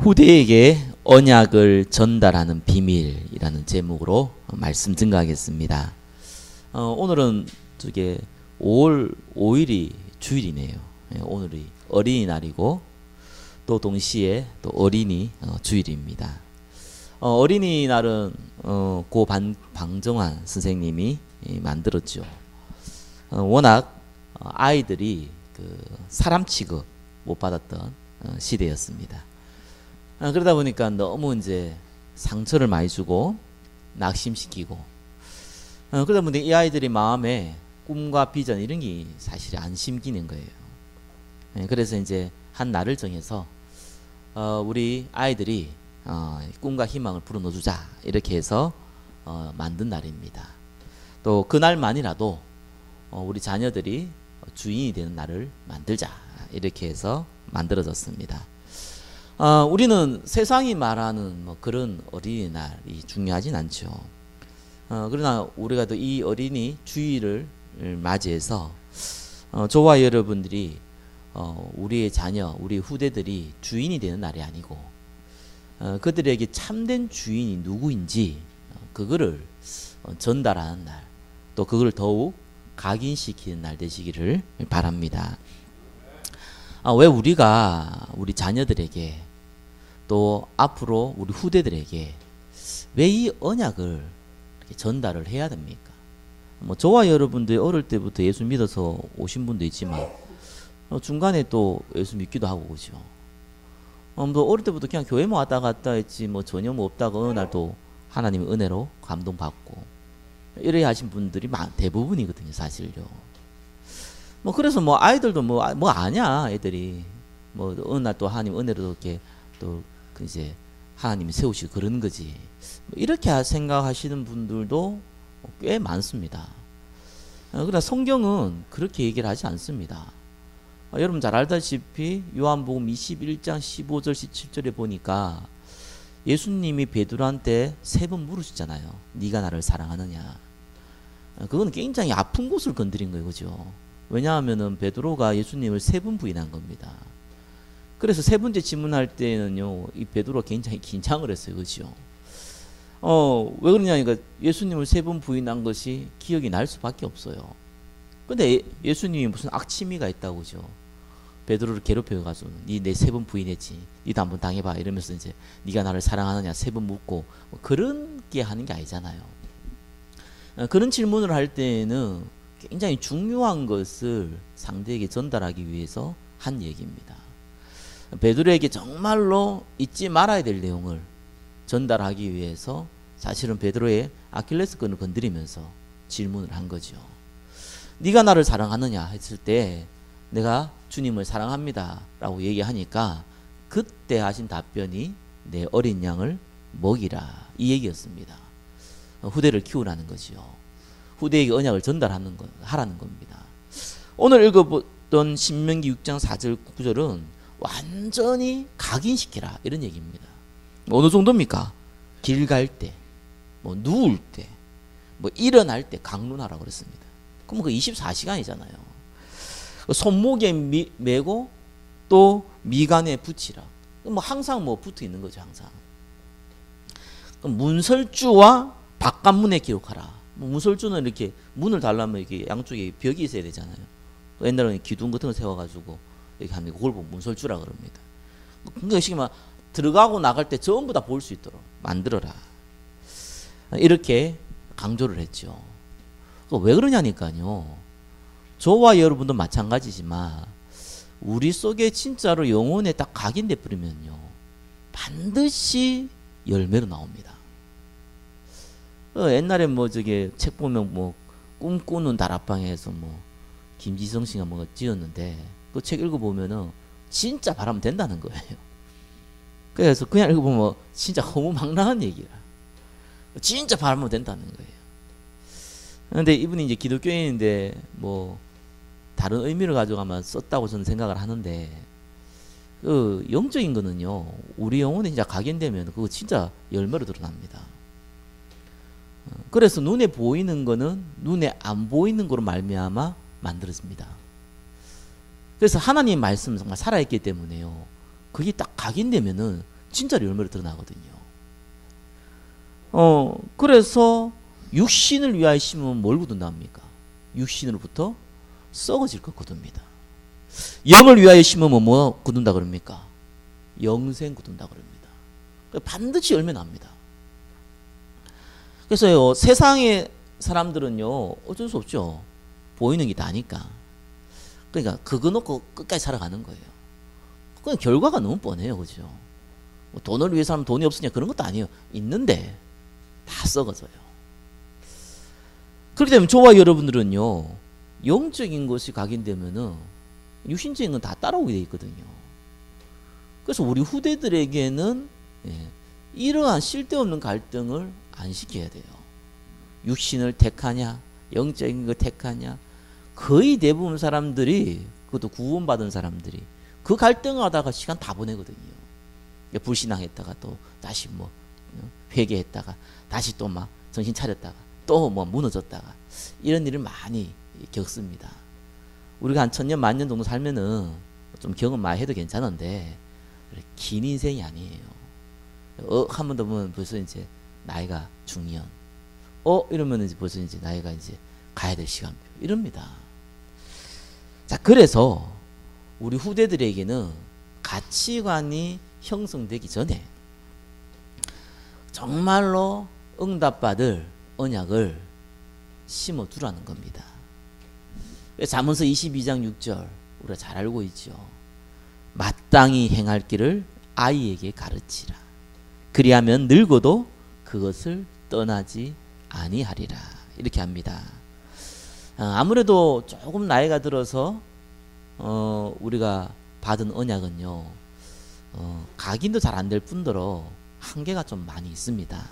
후대에게 언약을 전달하는 비밀이라는 제목으로 말씀 증가하겠습니다. 오늘은 저게 5월 5일이 주일이네요. 오늘이 어린이날이고 또 동시에 또 어린이 주일입니다. 어린이날은 고 방정환 선생님이 만들었죠. 워낙 아이들이 그 사람 취급 못 받았던 시대였습니다. 그러다 보니까 너무 이제 상처를 많이 주고 낙심시키고 그러다 보니 이 아이들이 마음에 꿈과 비전 이런 게 사실 안 심기는 거예요. 그래서 이제 한 날을 정해서 우리 아이들이 꿈과 희망을 불어넣어주자 이렇게 해서 만든 날입니다. 또 그날만이라도 우리 자녀들이 주인이 되는 날을 만들자 이렇게 해서 만들어졌습니다. 우리는 세상이 말하는 뭐 그런 어린이날이 중요하진 않죠. 그러나 우리가 또 이 어린이 주일을 맞이해서 저와 여러분들이 우리의 자녀, 우리 후대들이 주인이 되는 날이 아니고 그들에게 참된 주인이 누구인지 그거를 전달하는 날, 또 그걸 더욱 각인시키는 날 되시기를 바랍니다. 왜 우리가 우리 자녀들에게 또 앞으로 우리 후대들에게 왜 이 언약을 이렇게 전달을 해야 됩니까? 뭐 저와 여러분들 어릴 때부터 예수 믿어서 오신 분도 있지만 중간에 또 예수 믿기도 하고 그죠. 또 어릴 때부터 그냥 교회만 왔다 갔다 했지 뭐 전혀 뭐 없다가 어느 날 또 하나님의 은혜로 감동받고 이래 하신 분들이 대부분이거든요, 사실요. 뭐 그래서 뭐 아이들도 뭐 아냐 애들이 뭐 어느 날 또 하나님 은혜로 이렇게 또 이제 하나님이 세우시고 그런 거지. 이렇게 생각하시는 분들도 꽤 많습니다. 그러나 성경은 그렇게 얘기를 하지 않습니다. 여러분 잘 알다시피 요한복음 21장 15절 17절에 보니까 예수님이 베드로한테 3번 물으셨잖아요. 네가 나를 사랑하느냐. 그건 굉장히 아픈 곳을 건드린 거예요, 그죠? 왜냐하면은 베드로가 예수님을 3번 부인한 겁니다. 그래서 3번째 질문할 때는요, 이 베드로가 굉장히 긴장을 했어요, 그죠? 왜 그러냐니까 예수님을 3번 부인한 것이 기억이 날 수밖에 없어요. 근데 예수님이 무슨 악취미가 있다고 그죠? 베드로를 괴롭혀가지고 니 내 3번 부인했지, 니도 한번 당해봐 이러면서 이제 네가 나를 사랑하느냐 3번 묻고 뭐 그런 게 하는 게 아니잖아요. 그런 질문을 할 때에는 굉장히 중요한 것을 상대에게 전달하기 위해서 한 얘기입니다. 베드로에게 정말로 잊지 말아야 될 내용을 전달하기 위해서 사실은 베드로의 아킬레스건을 건드리면서 질문을 한 거죠. 네가 나를 사랑하느냐 했을 때 내가 주님을 사랑합니다 라고 얘기하니까 그때 하신 답변이 내 어린 양을 먹이라 이 얘기였습니다. 후대를 키우라는 거지요. 후대에게 언약을 전달하는 하라는 겁니다. 오늘 읽어보던 신명기 6장 4절 9절은 완전히 각인시키라 이런 얘기입니다. 어느 정도입니까? 길 갈 때, 뭐 누울 때, 뭐 일어날 때 강론하라고 그랬습니다. 그럼 그 24시간이잖아요. 손목에 메고 또 미간에 붙이라. 뭐 항상 뭐 붙어 있는 거죠, 항상. 문설주와 바깥문에 기록하라. 문설주는 이렇게 문을 달라면 이렇게 양쪽에 벽이 있어야 되잖아요. 옛날에는 기둥 같은 거 세워가지고 이렇게 하는 거, 그걸 보고 문설주라 그럽니다. 그러니까 들어가고 나갈 때 전부 다 볼 수 있도록 만들어라. 이렇게 강조를 했죠. 왜 그러냐니까요. 저와 여러분도 마찬가지지만 우리 속에 진짜로 영혼에 딱 각인돼 버리면요, 반드시 열매로 나옵니다. 옛날에 뭐 저게 책 보면 뭐 꿈꾸는 다락방에서 뭐 김지성 씨가 뭐가 지었는데 그 책 읽어보면은 진짜 바라면 된다는 거예요. 그래서 그냥 읽어보면 진짜 허무맹랑한 얘기라. 진짜 바라면 된다는 거예요. 그런데 이분이 이제 기독교인인데 뭐 다른 의미를 가지고 아마 썼다고 저는 생각을 하는데 그 영적인 거는요, 우리 영혼에 진짜 각인되면 그거 진짜 열매로 드러납니다. 그래서 눈에 보이는 거는 눈에 안 보이는 거로 말미암아 만들어집니다. 그래서 하나님 말씀은 정말 살아있기 때문에요, 그게 딱 각인되면은 진짜 열매로 드러나거든요. 그래서 육신을 위하여 심으면 뭘 거둔답니까? 육신으로부터 썩어질 것 거둡니다. 영을 위하여 심으면 뭐 거둔다 그럽니까? 영생 거둔다 그럽니다. 반드시 열매 납니다. 그래서요, 세상의 사람들은요, 어쩔 수 없죠. 보이는 게 다니까. 그러니까 그거 놓고 끝까지 살아가는 거예요. 그냥 결과가 너무 뻔해요. 그죠? 뭐 돈을 위해서 하면 돈이 없으냐 그런 것도 아니에요. 있는데 다 썩어져요. 그렇기 때문에 저와 여러분들은요, 영적인 것이 각인되면은 육신적인 건 다 따라오게 돼 있거든요. 그래서 우리 후대들에게는 이러한 쓸데없는 갈등을 안 시켜야 돼요. 육신을 택하냐, 영적인 걸 택하냐. 거의 대부분 사람들이, 그것도 구원받은 사람들이 그 갈등을 하다가 시간 다 보내거든요. 불신앙했다가 또 다시 뭐 회개했다가 다시 또 막 정신 차렸다가 또 뭐 무너졌다가 이런 일을 많이 겪습니다. 우리가 한 1000년 만년 정도 살면은 좀 경험 많이 해도 괜찮은데 긴 인생이 아니에요. 한 번 더 보면 벌써 이제 나이가 중년. 이러면 이제 벌써 이제 나이가 이제 가야 될 시간표. 이럽니다. 자, 그래서 우리 후대들에게는 가치관이 형성되기 전에 정말로 응답받을 언약을 심어두라는 겁니다. 잠언서 22장 6절 우리가 잘 알고 있죠. 마땅히 행할 길을 아이에게 가르치라. 그리하면 늙어도 그것을 떠나지 아니하리라. 이렇게 합니다. 아무래도 조금 나이가 들어서 우리가 받은 언약은요, 각인도 잘 안 될 뿐더러 한계가 좀 많이 있습니다.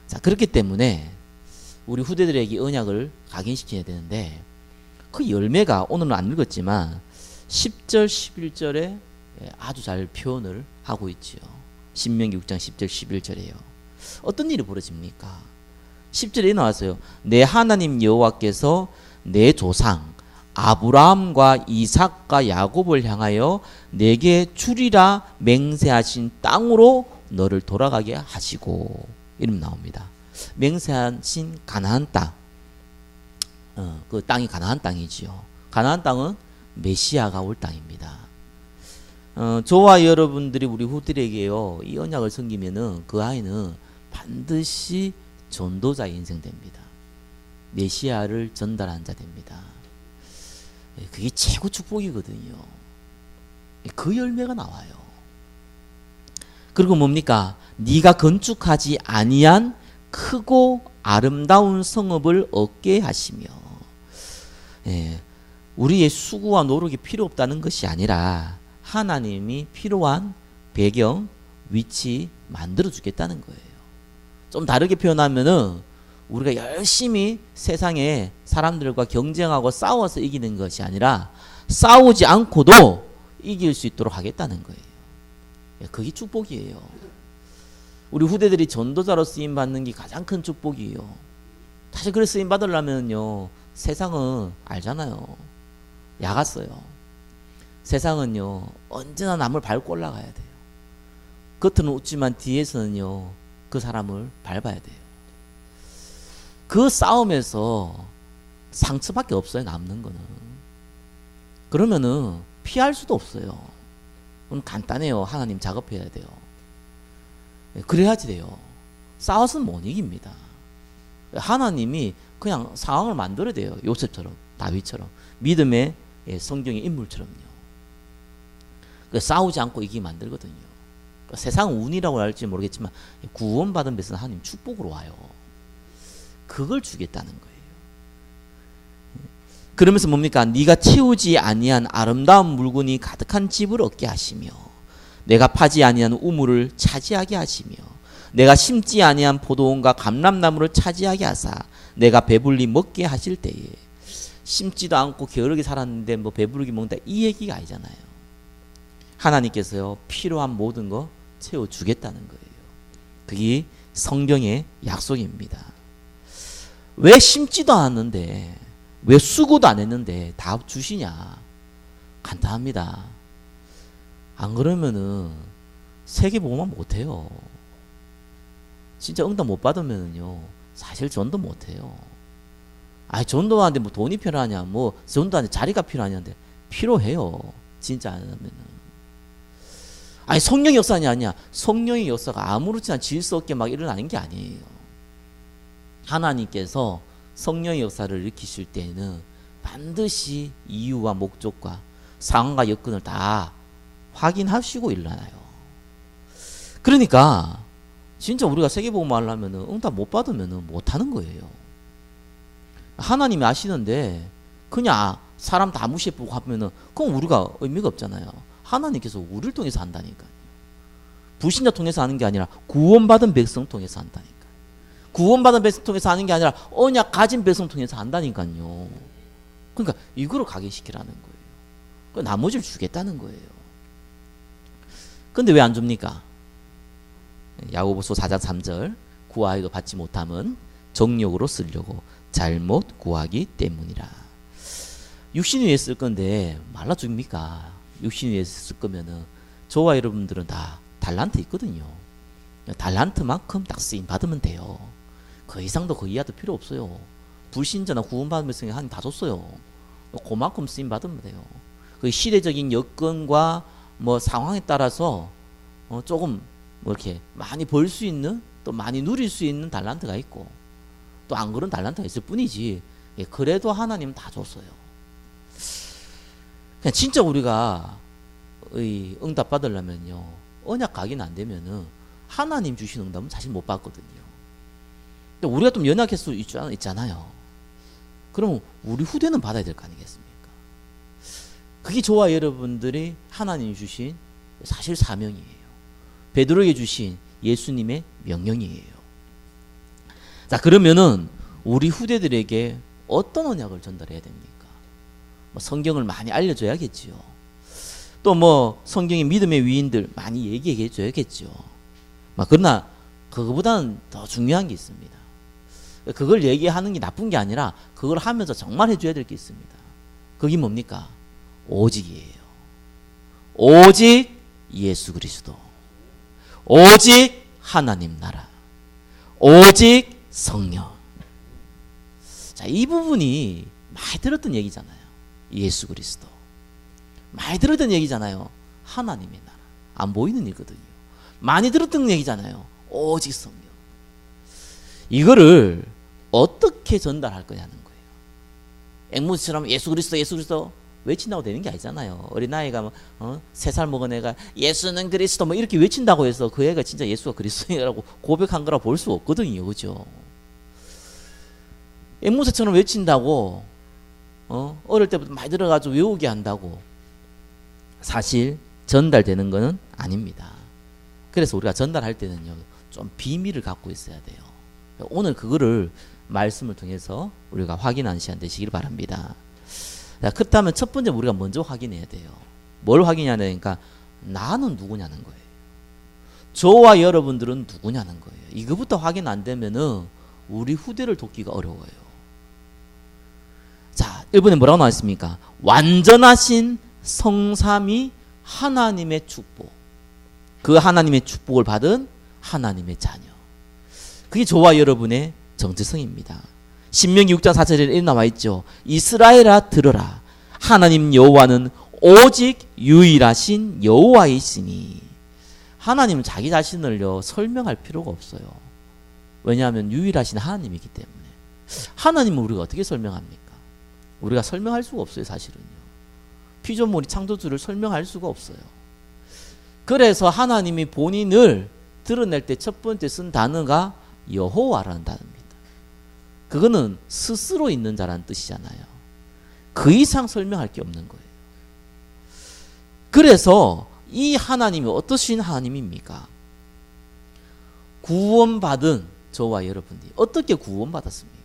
자, 그렇기 때문에 우리 후대들에게 언약을 각인시켜야 되는데 그 열매가 오늘은 안 읽었지만 10절 11절에 아주 잘 표현을 하고 있지요. 신명기 6장 10절 11절에요. 어떤 일이 벌어집니까? 10절에 나왔어요. 내 하나님 여호와께서 내 조상 아브라함과 이삭과 야곱을 향하여 내게 주리라 맹세하신 땅으로 너를 돌아가게 하시고, 이름 나옵니다. 맹세하신 가나안 땅, 그 땅이 가나안 땅이지요. 가나안 땅은 메시아가 올 땅입니다. 저와 여러분들이 우리 후들에게요, 이 언약을 섬기면은 그 아이는 반드시 전도자의 인생 됩니다. 메시아를 전달한 자 됩니다. 그게 최고 축복이거든요. 그 열매가 나와요. 그리고 뭡니까? 네가 건축하지 아니한 크고 아름다운 성읍을 얻게 하시며, 우리의 수고와 노력이 필요 없다는 것이 아니라 하나님이 필요한 배경, 위치 만들어 주겠다는 거예요. 좀 다르게 표현하면은 우리가 열심히 세상에 사람들과 경쟁하고 싸워서 이기는 것이 아니라 싸우지 않고도 이길 수 있도록 하겠다는 거예요. 그게 축복이에요. 우리 후대들이 전도자로 쓰임 받는 게 가장 큰 축복이에요. 사실 그래 쓰임 받으려면요, 세상은 알잖아요. 야갔어요. 세상은요, 언제나 남을 밟고 올라가야 돼요. 겉은 웃지만 뒤에서는요, 그 사람을 밟아야 돼요. 그 싸움에서 상처밖에 없어요. 남는 거는. 그러면은 피할 수도 없어요. 그럼 간단해요. 하나님 작업해야 돼요. 그래야지 돼요. 싸워서는 못 이깁니다. 하나님이 그냥 상황을 만들어야 돼요. 요셉처럼, 다윗처럼, 믿음의 성경의 인물처럼요. 싸우지 않고 이기게 만들거든요. 세상 운이라고 할지 모르겠지만 구원받은 것은 하나님 축복으로 와요. 그걸 주겠다는 거예요. 그러면서 뭡니까? 네가 채우지 아니한 아름다운 물건이 가득한 집을 얻게 하시며, 내가 파지 아니한 우물을 차지하게 하시며, 내가 심지 아니한 포도원과 감람나무를 차지하게 하사 내가 배불리 먹게 하실 때에, 심지도 않고 게으르게 살았는데 뭐 배부르게 먹는다, 이 얘기가 아니잖아요. 하나님께서요, 필요한 모든 거 채워주겠다는 거예요. 그게 성경의 약속입니다. 왜 심지도 않았는데, 왜 수고도 안 했는데 다 주시냐? 간단합니다. 안 그러면은 세계복음화 못해요. 진짜 응답 못 받으면요 사실 전도 못해요. 전도하는데 뭐 돈이 필요하냐, 뭐 전도하는데 자리가 필요하냐는데 필요해요. 진짜 안 하면은. 성령의 역사냐 아니야. 성령의 역사가 아무렇지나 질서 없게 막 일어나는 게 아니에요. 하나님께서 성령의 역사를 일으키실 때에는 반드시 이유와 목적과 상황과 여건을 다 확인하시고 일어나요. 그러니까 진짜 우리가 세계복음화를 하면은 응답 못 받으면은 못 하는 거예요. 하나님이 아시는데 그냥 사람 다 무시해보고 하면은 그건 우리가 의미가 없잖아요. 하나님께서 우리를 통해서 한다니까요. 불신자 통해서 하는 게 아니라 구원받은 백성 통해서 한다니까요. 구원받은 백성 통해서 하는 게 아니라 언약 가진 백성 통해서 한다니까요. 그러니까 이거를 각인시키라는 거예요. 그 나머지를 주겠다는 거예요. 근데 왜 안 줍니까? 야고보서 4장 3절 구하여도 받지 못함은 정욕으로 쓰려고 잘못 구하기 때문이라. 육신 위에 쓸 건데 말라 줍니까? 육신 위에 쓸 거면은 저와 여러분들은 다 달란트 있거든요. 달란트만큼 딱 쓰임 받으면 돼요. 그 이상도 그 이하도 필요 없어요. 불신자나 구원받은 백성이 하나님 다 줬어요. 그만큼 쓰임 받으면 돼요. 그 시대적인 여건과 뭐 상황에 따라서 조금 뭐 이렇게 많이 벌 수 있는 또 많이 누릴 수 있는 달란트가 있고 또 안 그런 달란트가 있을 뿐이지 그래도 하나님 다 줬어요. 그냥 진짜 우리가 응답 받으려면요 언약 각인 안 되면은 하나님 주신 응답은 사실 못 받거든요. 근데 우리가 좀 연약할 수 있잖아요. 그럼 우리 후대는 받아야 될 거 아니겠습니까? 그게 저와 여러분들이 하나님 주신 사실 사명이에요. 베드로에게 주신 예수님의 명령이에요. 자, 그러면은 우리 후대들에게 어떤 언약을 전달해야 됩니까? 뭐 성경을 많이 알려줘야겠지요. 또 뭐 성경의 믿음의 위인들 많이 얘기해 줘야겠죠. 그러나 그거보다는 더 중요한 게 있습니다. 그걸 얘기하는 게 나쁜 게 아니라 그걸 하면서 정말 해줘야 될 게 있습니다. 그게 뭡니까? 오직이에요. 오직 예수 그리스도, 오직 하나님 나라, 오직 성령. 자, 이 부분이 많이 들었던 얘기잖아요. 예수 그리스도 많이 들었던 얘기잖아요. 하나님의 나라 안 보이는 일거든요. 많이 들었던 얘기잖아요. 오직 성령. 이거를 어떻게 전달할 거냐는 거예요. 앵무새처럼 예수 그리스도 예수 그리스도 외친다고 되는 게 아니잖아요. 어린아이가 3살 먹은 애가 예수는 그리스도 뭐 이렇게 외친다고 해서 그 애가 진짜 예수가 그리스도라고 고백한 거라 볼 수 없거든요. 그죠? 앵무새처럼 외친다고 어릴 때부터 많이 들어가지고 외우게 한다고 사실 전달되는 것은 아닙니다. 그래서 우리가 전달할 때는요 좀 비밀을 갖고 있어야 돼요. 오늘 그거를 말씀을 통해서 우리가 확인하는 시간 되시길 바랍니다. 자, 그렇다면 첫 번째 우리가 먼저 확인해야 돼요. 뭘 확인해야 되니까 나는 누구냐는 거예요. 저와 여러분들은 누구냐는 거예요. 이거부터 확인 안 되면은 우리 후대를 돕기가 어려워요. 자, 1번에 뭐라고 나왔습니까? 완전하신 성삼위 하나님의 축복. 그 하나님의 축복을 받은 하나님의 자녀. 그게 저와 여러분의 정체성입니다. 신명기 6장 4절에 이렇게 나와 있죠. 이스라엘아 들으라. 하나님 여호와는 오직 유일하신 여호와이시니. 하나님은 자기 자신을요 설명할 필요가 없어요. 왜냐하면 유일하신 하나님이기 때문에. 하나님은 우리가 어떻게 설명합니까? 우리가 설명할 수가 없어요. 사실은요. 피조물이 창조주를 설명할 수가 없어요. 그래서 하나님이 본인을 드러낼 때 첫 번째 쓴 단어가 여호와라는 단어입니다. 그거는 스스로 있는 자라는 뜻이잖아요. 그 이상 설명할 게 없는 거예요. 그래서 이 하나님이 어떠신 하나님입니까? 구원받은 저와 여러분들이 어떻게 구원받았습니까?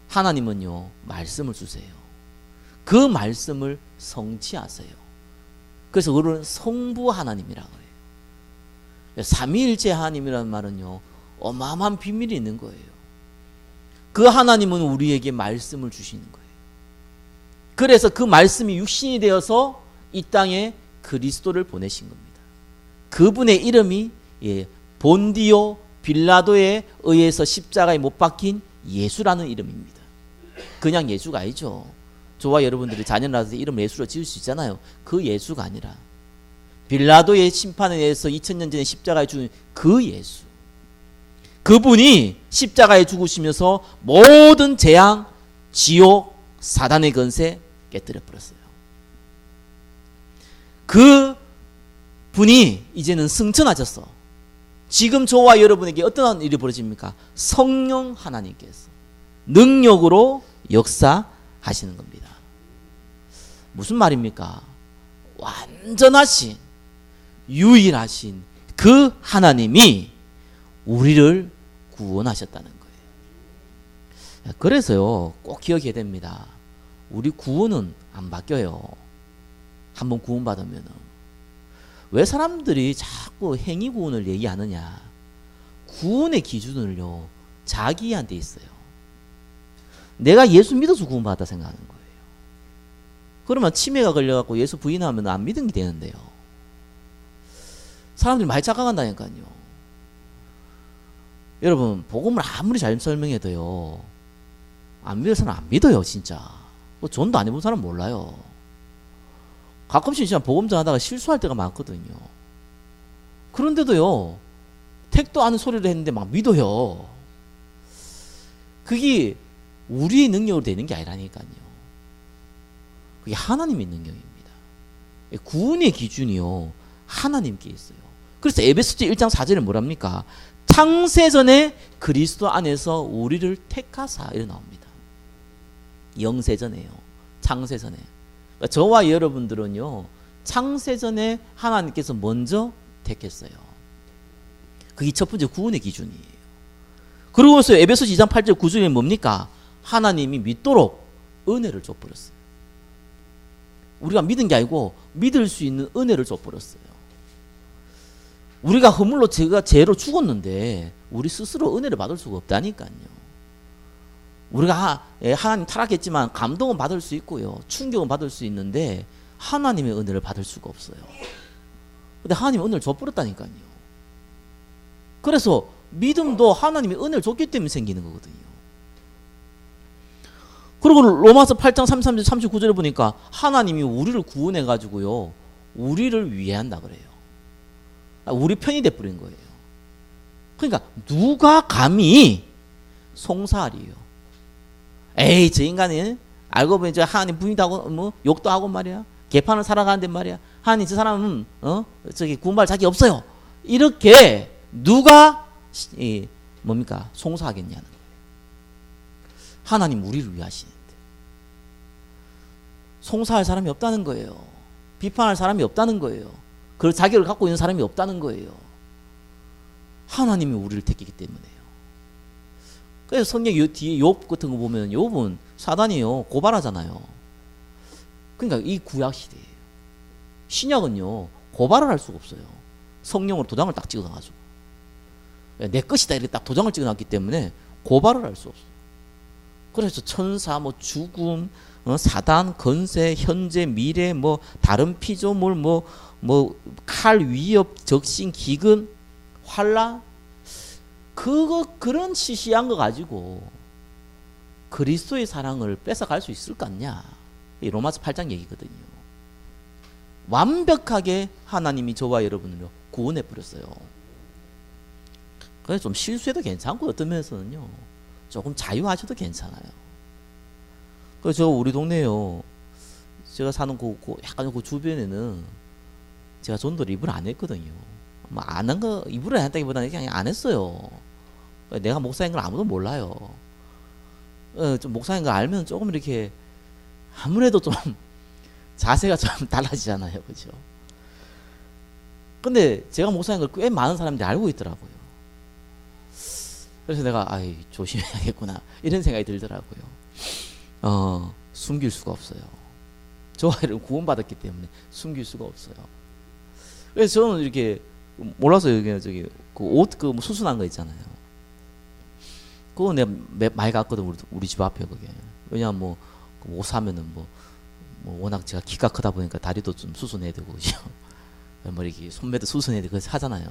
하나님은요 말씀을 주세요. 그 말씀을 성취하세요. 그래서 그거는 성부 하나님이라고 해요. 삼위일체 하나님이라는 말은요 어마어마한 비밀이 있는 거예요. 그 하나님은 우리에게 말씀을 주시는 거예요. 그래서 그 말씀이 육신이 되어서 이 땅에 그리스도를 보내신 겁니다. 그분의 이름이 본디오 빌라도에 의해서 십자가에 못 박힌 예수라는 이름입니다. 그냥 예수가 아니죠. 저와 여러분들이 자녀 낳아서 이름 예수로 지을 수 있잖아요. 그 예수가 아니라 빌라도의 심판에 의해서 2000년 전에 십자가에 죽은 그 예수. 그분이 십자가에 죽으시면서 모든 재앙, 지옥, 사단의 건세 깨뜨려 버렸어요. 그 분이 이제는 승천하셨어. 지금 저와 여러분에게 어떤 일이 벌어집니까? 성령 하나님께서 능력으로 역사하시는 겁니다. 무슨 말입니까? 완전하신 유일하신 그 하나님이 우리를 구원하셨다는 거예요. 그래서요, 꼭 기억해야 됩니다. 우리 구원은 안 바뀌어요. 한번 구원받으면은. 왜 사람들이 자꾸 행위 구원을 얘기하느냐? 구원의 기준을요, 자기한테 있어요. 내가 예수 믿어서 구원받았다 생각하는 거예요. 그러면 치매가 걸려갖고 예수 부인하면 안 믿은 게 되는데요. 사람들이 많이 착각한다니까요. 여러분, 복음을 아무리 잘 설명해도요, 안 믿을 사람 안 믿어요, 진짜. 전도 안 해본 사람 몰라요. 가끔씩 진짜 복음 전하다가 실수할 때가 많거든요. 그런데도요, 택도 않은 소리를 했는데 막 믿어요. 그게 우리의 능력으로 되는 게 아니라니까요. 그게 하나님의 능력입니다. 구원의 기준이요, 하나님께 있어요. 그래서 에베소서 1장 4절에 뭐랍니까? 창세전에 그리스도 안에서 우리를 택하사 이렇게 나옵니다. 영세전에요. 창세전에. 그러니까 저와 여러분들은요, 창세전에 하나님께서 먼저 택했어요. 그게 첫 번째 구원의 기준이에요. 그러고서 에베소서 2장 8절 9절에 뭡니까? 하나님이 믿도록 은혜를 줘버렸어요. 우리가 믿은 게 아니고 믿을 수 있는 은혜를 줘버렸어요. 우리가 허물로 죄로 죽었는데 우리 스스로 은혜를 받을 수가 없다니까요. 우리가 하나님 타락했지만 감동은 받을 수 있고요, 충격은 받을 수 있는데 하나님의 은혜를 받을 수가 없어요. 근데 하나님이 은혜를 줘버렸다니까요. 그래서 믿음도 하나님이 은혜를 줬기 때문에 생기는 거거든요. 그리고 로마서 8장 33절 39절에 보니까 하나님이 우리를 구원해 가지고요, 우리를 위해한다 그래요. 우리 편이 돼버린 거예요. 그러니까 누가 감히 송사하리요. 에이, 저 인간이 알고 보니 저 하나님 부인도 하고 뭐 욕도 하고 말이야, 개판을 살아가는데 말이야, 하나님 저 사람은 저기 구원받을 자격이 없어요, 이렇게 누가 뭡니까? 송사하겠냐는 거예요. 하나님 우리를 위하시는데 송사할 사람이 없다는 거예요. 비판할 사람이 없다는 거예요. 그 자격을 갖고 있는 사람이 없다는 거예요. 하나님이 우리를 택했기 때문에요. 그래서 성경 뒤에 욥 같은 거 보면 욥은 사단이요, 고발하잖아요. 그러니까 이 구약 시대예요. 신약은요, 고발을 할 수가 없어요. 성령으로 도장을 딱 찍어놔가지고 내 것이다 이렇게 딱 도장을 찍어놨기 때문에 고발을 할 수 없어요. 그래서 천사, 뭐 죽음, 사단, 건세, 현재, 미래, 뭐 다른 피조물, 뭐 칼, 위협, 적신, 기근, 환란, 그런 시시한 거 가지고 그리스도의 사랑을 뺏어갈 수 있을 것 같냐? 이 로마서 8장 얘기거든요. 완벽하게 하나님이 저와 여러분을 구원해 버렸어요. 그래서 좀 실수해도 괜찮고 어떤 면에서는요, 조금 자유하셔도 괜찮아요. 그래서 우리 동네요, 제가 사는 약간 그 주변에는 제가 전도를 입을 안 했거든요. 뭐 안 한 거, 입을 안 했다기보다는 그냥 안 했어요. 내가 목사인 걸 아무도 몰라요. 좀 목사인 걸 알면 조금 이렇게 아무래도 좀 자세가 좀 달라지잖아요, 그죠? 근데 제가 목사인 걸 꽤 많은 사람들이 알고 있더라고요. 그래서 내가 조심해야겠구나 이런 생각이 들더라고요. 숨길 수가 없어요. 저와 이런 구원받았기 때문에 숨길 수가 없어요. 그래서 저는 이렇게 몰라서 여기 저기 그 옷 수순한 거 있잖아요. 그거 내가 많이 갔거든, 우리 집 앞에 그게. 왜냐면 뭐 옷 사면은 뭐 워낙 제가 키가 크다 보니까 다리도 좀 수순해야 되고 그죠. 뭐 이렇게 손매도 수선해야 그거 하잖아요.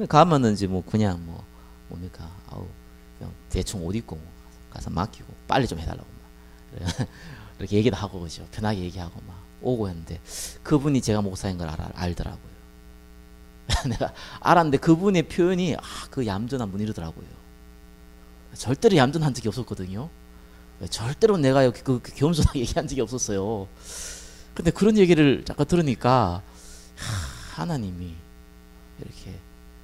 가면은 이제 뭐 그냥 뭐 뭡니까 아우 그냥 대충 옷 입고 가서 맡기고 빨리 좀 해달라고 막 이렇게 얘기도 하고 그죠. 편하게 얘기하고 막 오고 했는데 그분이 제가 목사인 걸 알더라고요. 내가 알았는데 그분의 표현이 그 얌전한 분 이러더라고요. 절대로 얌전한 적이 없었거든요. 절대로 내가 여기 그 겸손하게 얘기한 적이 없었어요. 근데 그런 얘기를 잠깐 들으니까 하나님이 이렇게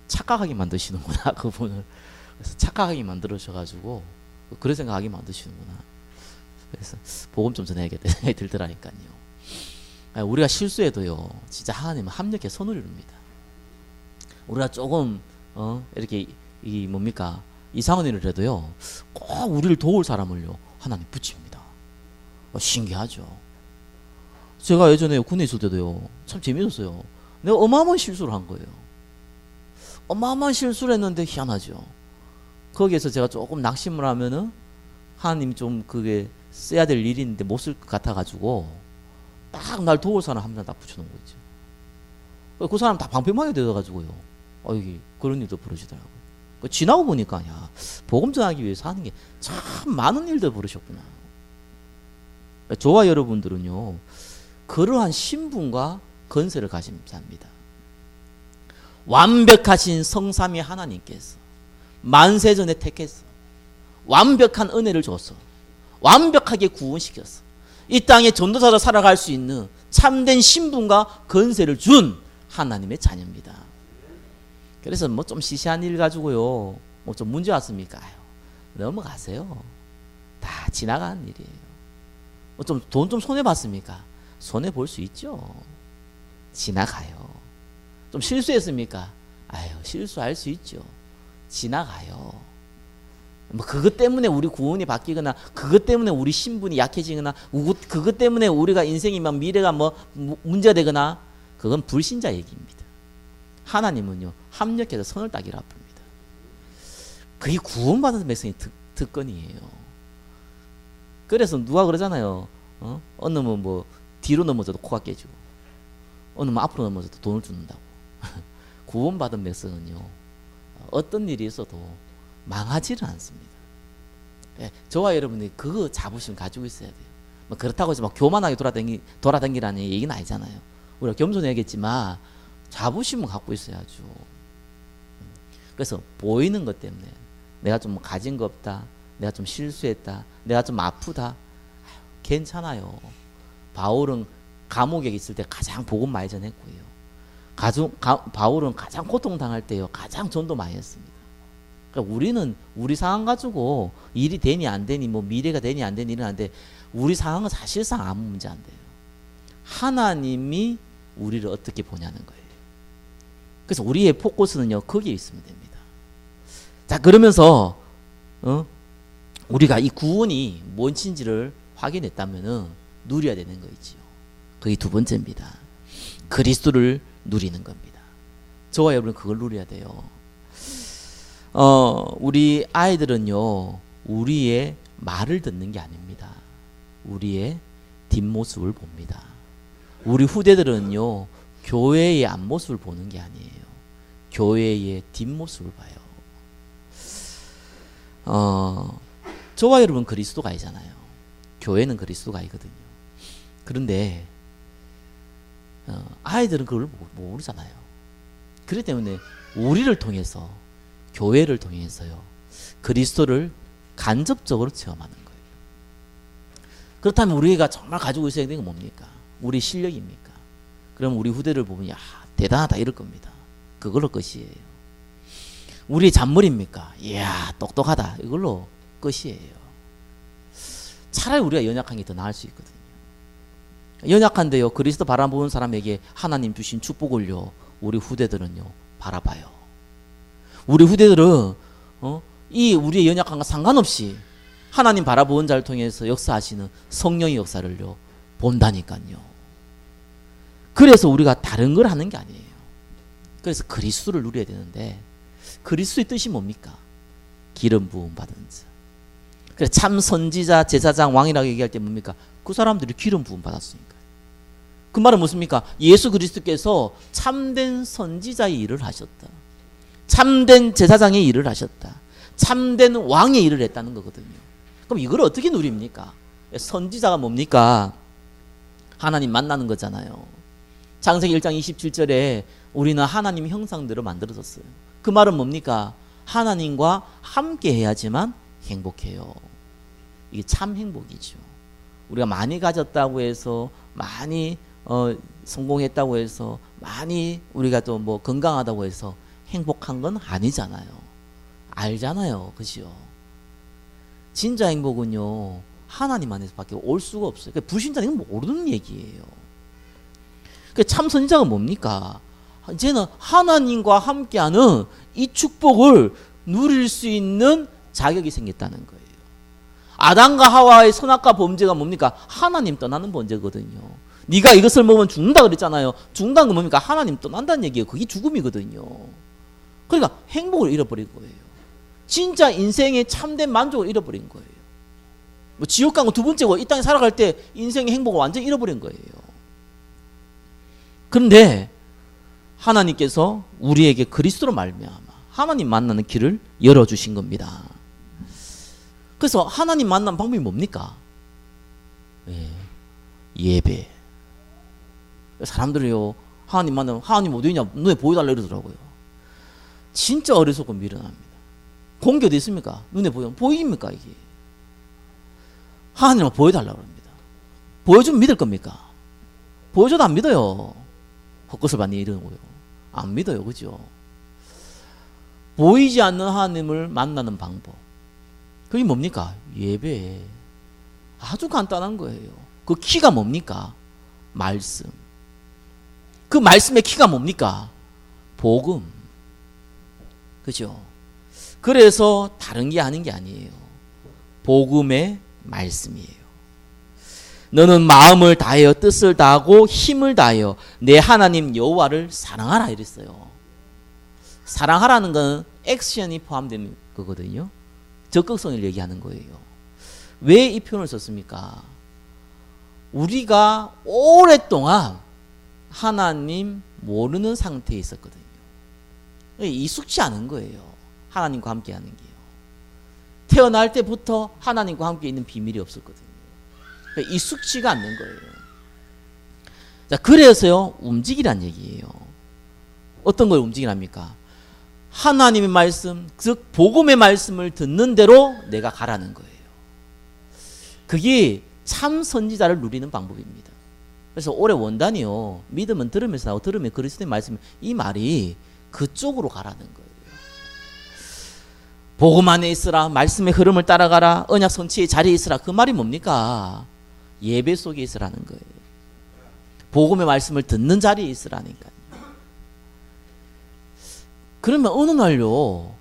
착각하게 만드시는구나 그분을. 그래서 착각하게 만들어셔가지고 그런 생각하게 만드시는구나. 그래서 복음 좀 전해야겠다 생각이 들더라니까요. 우리가 실수해도요 진짜 하나님은 합력해 선을 이룹니다. 우리가 조금 이렇게 이 뭡니까 이상한 일을 해도요 꼭 우리를 도울 사람을요 하나님 붙입니다. 신기하죠. 제가 예전에 군에 있을 때도요 참 재미있었어요. 내가 어마어마한 실수를 한 거예요. 어마어마한 실수를 했는데 희한하죠. 거기에서 제가 조금 낙심을 하면은 하나님 좀 그게 써야 될 일이 있는데 못 쓸 것 같아가지고 딱 날 도울 사람 한 명 딱 붙여놓은 거죠. 그 사람 다 방패막이 되어가지고요. 여기 그런 일도 벌어지더라고요. 지나고 보니까 야 복음 전하기 위해서 하는 게 참 많은 일들 벌으셨구나. 저와 여러분들은요 그러한 신분과 건세를 가진 자입니다. 완벽하신 성삼위 하나님께서 만세전에 택해서 완벽한 은혜를 줬어. 완벽하게 구원시켰어. 이 땅에 전도자로 살아갈 수 있는 참된 신분과 건세를 준 하나님의 자녀입니다. 그래서 뭐 좀 시시한 일 가지고요 뭐 좀 문제 왔습니까? 넘어가세요. 다 지나가는 일이에요. 뭐 좀 돈 좀 손해 봤습니까? 손해 볼 수 있죠. 지나가요. 좀 실수했습니까? 실수할 수 있죠. 지나가요. 뭐 그것 때문에 우리 구원이 바뀌거나 그것 때문에 우리 신분이 약해지거나 그것 때문에 우리가 인생이 막 미래가 뭐 문제가 되거나 그건 불신자 얘기입니다. 하나님은요 합력해서 선을 따기를 아픕니다. 그게 구원받은 백성의 특권이에요. 그래서 누가 그러잖아요. 어느 놈은 뭐 뒤로 넘어져도 코가 깨지고 어느 놈은 앞으로 넘어져도 돈을 주는다고. 구원받은 백성은요 어떤 일이 있어도 망하지는 않습니다. 저와 여러분이 그 자부심 가지고 있어야 돼요. 뭐 그렇다고 해서 막 교만하게 돌아다니라는 얘기는 아니잖아요. 우리가 겸손해야겠지만 자부심은 갖고 있어야죠. 그래서 보이는 것 때문에 내가 좀 가진 거 없다, 내가 좀 실수했다, 내가 좀 아프다, 괜찮아요. 바울은 감옥에 있을 때 가장 복음 많이 전했고요. 바울은 가장 고통당할 때요 가장 전도 많이 했습니다. 그러니까 우리는 우리 상황 가지고 일이 되니 안 되니 뭐 미래가 되니 안 되니 이러는데 우리 상황은 사실상 아무 문제 안 돼요. 하나님이 우리를 어떻게 보냐는 거예요. 그래서 우리의 포커스는요 거기에 있으면 됩니다. 자 그러면서 우리가 이 구원이 뭔지를 확인했다면은 누려야 되는 거 있지요. 그게 두 번째입니다. 그리스도를 누리는 겁니다. 저와 여러분 그걸 누려야 돼요. 우리 아이들은요 우리의 말을 듣는 게 아닙니다. 우리의 뒷모습을 봅니다. 우리 후대들은요 교회의 앞모습을 보는 게 아니에요. 교회의 뒷모습을 봐요. 저와 여러분 그리스도가 아니잖아요. 교회는 그리스도가 아니거든요. 그런데 아이들은 그걸 모르잖아요. 그렇기 때문에 우리를 통해서 교회를 통해서요 그리스도를 간접적으로 체험하는 거예요. 그렇다면 우리가 정말 가지고 있어야 되는 건 뭡니까? 우리 실력입니까? 그럼 우리 후대를 보면 야 대단하다 이럴 겁니다. 그걸로 끝이에요. 우리 잔머리입니까? 이야 똑똑하다 이걸로 끝이에요. 차라리 우리가 연약한 게 더 나을 수 있거든요. 연약한데요 그리스도 바라보는 사람에게 하나님 주신 축복을요 우리 후대들은요 바라봐요. 우리 후대들은 이 우리의 연약함과 상관없이 하나님 바라보는 자를 통해서 역사하시는 성령의 역사를요 본다니까요. 그래서 우리가 다른 걸 하는 게 아니에요. 그래서 그리스도를 누려야 되는데 그리스도의 뜻이 뭡니까? 기름 부음 받은 자. 그래서 참 선지자, 제사장, 왕이라고 얘기할 때 뭡니까? 그 사람들이 기름 부음 받았으니까. 그러니까 우리는 기름 부음 받은 자입니다. 그래서 우리가 뭘 해야 돼요? 그리스도를 누려야 돼요. 그래서 우리가 그 말은 무엇입니까? 예수 그리스도께서 참된 선지자의 일을 하셨다. 참된 제사장의 일을 하셨다. 참된 왕의 일을 했다는 거거든요. 그럼 이걸 어떻게 누립니까? 선지자가 뭡니까? 하나님 만나는 거잖아요. 창세기 1장 27절에 우리는 하나님 형상대로 만들어졌어요. 그 말은 뭡니까? 하나님과 함께 해야지만 행복해요. 이게 참 행복이죠. 우리가 많이 가졌다고 해서 많이 성공했다고 해서 많이 우리가 또 뭐 건강하다고 해서 행복한 건 아니잖아요. 알잖아요. 그죠? 진짜 행복은요 하나님 안에서밖에 올 수가 없어요. 그러니까 불신자는 이건 모르는 얘기예요. 그러니까 참 선지자가 뭡니까? 이제는 하나님과 함께하는 이 축복을 누릴 수 있는 자격이 생겼다는 거예요. 아담과 하와의 선악과 범죄가 뭡니까? 하나님 떠나는 범죄거든요. 네가 이것을 먹으면 죽는다 그랬잖아요. 죽는다는 건 뭡니까? 하나님 떠난다는 얘기예요. 그게 죽음이거든요. 그러니까 행복을 잃어버린 거예요. 진짜 인생의 참된 만족을 잃어버린 거예요. 뭐 지옥 간 거 두 번째고 이 땅에 살아갈 때 인생의 행복을 완전히 잃어버린 거예요. 그런데 하나님께서 우리에게 그리스도로 말미암아 하나님 만나는 길을 열어주신 겁니다. 그래서 하나님 만나는 방법이 뭡니까? 예배. 사람들이요 하나님 만나면 하나님 어디 있냐 눈에 보여달라 이러더라고요. 진짜 어리석고 미련합니다. 공기 어디 있습니까? 눈에 보입니까 이게? 하나님은 보여달라고 합니다. 보여주면 믿을 겁니까? 보여줘도 안 믿어요. 헛것을 받니 이러는 거요. 안 믿어요. 그죠? 보이지 않는 하나님을 만나는 방법. 그게 뭡니까? 예배. 아주 간단한 거예요. 그 키가 뭡니까? 말씀. 그 말씀의 키가 뭡니까? 복음. 그죠? 그래서 다른 게 아닌 게 아니에요. 복음의 말씀이에요. 너는 마음을 다하여 뜻을 다하고 힘을 다하여 내 하나님 여호와를 사랑하라 이랬어요. 사랑하라는 건 액션이 포함된 거거든요. 적극성을 얘기하는 거예요. 왜 이 표현을 썼습니까? 우리가 오랫동안 하나님 모르는 상태에 있었거든요. 익숙치 않은 거예요. 하나님과 함께 하는 게요. 태어날 때부터 하나님과 함께 있는 비밀이 없었거든요. 익숙치가 않는 거예요. 자, 그래서요, 움직이란 얘기예요. 어떤 걸 움직이랍니까? 하나님의 말씀, 즉, 복음의 말씀을 듣는 대로 내가 가라는 거예요. 그게 참 선지자를 누리는 방법입니다. 그래서 올해 원단이요, 믿음은 들으면서 나오고 들으면 그리스도의 말씀, 이 말이 그쪽으로 가라는 거예요. 복음 안에 있으라, 말씀의 흐름을 따라가라, 언약 성취의 자리에 있으라. 그 말이 뭡니까? 예배 속에 있으라는 거예요. 복음의 말씀을 듣는 자리에 있으라니까요. 그러면 어느 날요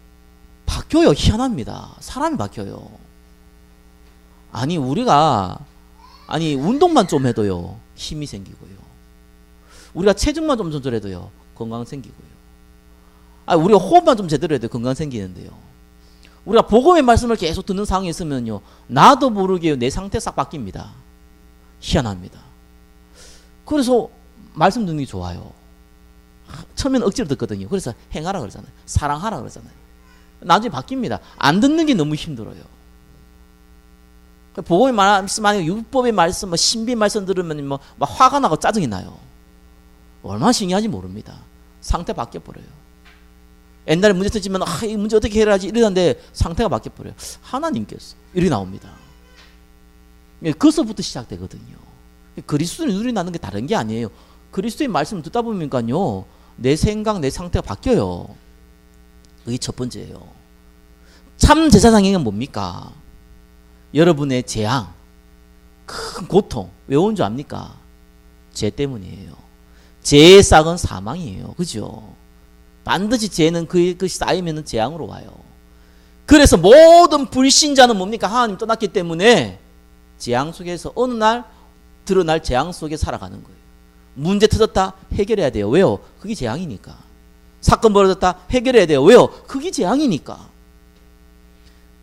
바뀌어요. 희한합니다. 사람이 바뀌어요. 우리가 운동만 좀 해도요 힘이 생기고요. 우리가 체중만 좀 조절해도요 건강 생기고요. 우리가 호흡만 좀 제대로 해도 건강 생기는데요. 우리가 복음의 말씀을 계속 듣는 상황에 있으면요 나도 모르게 내 상태 싹 바뀝니다. 희한합니다. 그래서 말씀 듣는 게 좋아요. 처음에는 억지로 듣거든요. 그래서 행하라 그러잖아요. 사랑하라 그러잖아요. 나중에 바뀝니다. 안 듣는 게 너무 힘들어요. 복음의 말씀 아니고 율법의 말씀, 신비의 말씀 들으면 막 화가 나고 짜증이 나요. 얼마나 신기한지 모릅니다. 상태 바뀌어버려요. 옛날에 문제 터지면 이 문제 어떻게 해결하지 이러는데 상태가 바뀌어버려요. 하나님께서 이렇게 나옵니다. 그서부터 시작되거든요. 그리스도를 누리나는 게 다른 게 아니에요. 그리스도의 말씀을 듣다 보니까요 내 생각, 내 상태가 바뀌어요. 그게 첫 번째예요. 참 제사장에게는 뭡니까? 여러분의 재앙, 큰 고통, 왜 온 줄 압니까? 죄 때문이에요. 죄의 싹은 사망이에요. 그죠? 반드시 죄는 그것이 쌓이면 재앙으로 와요. 그래서 모든 불신자는 뭡니까? 하나님 떠났기 때문에 재앙 속에서 어느 날 드러날 재앙 속에 살아가는 거예요. 문제 터졌다? 해결해야 돼요. 왜요? 그게 재앙이니까. 사건 벌어졌다? 해결해야 돼요. 왜요? 그게 재앙이니까.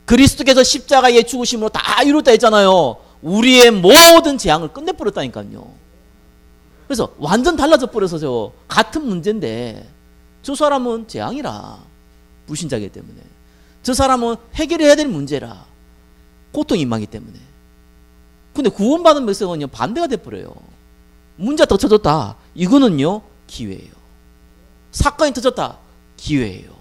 그리스도께서 십자가의 죽으심으로 다 이뤘다 했잖아요. 우리의 모든 재앙을 끝내버렸다니까요. 그래서 완전 달라져 버려서요. 같은 문제인데 저 사람은 재앙이라, 불신자이기 때문에. 저 사람은 해결해야 될 문제라, 고통이 임하기 때문에. 근데 구원받은 백성은요, 반대가 돼버려요. 문제가 더 터졌다, 이거는요 기회예요. 사건이 터졌다, 기회예요.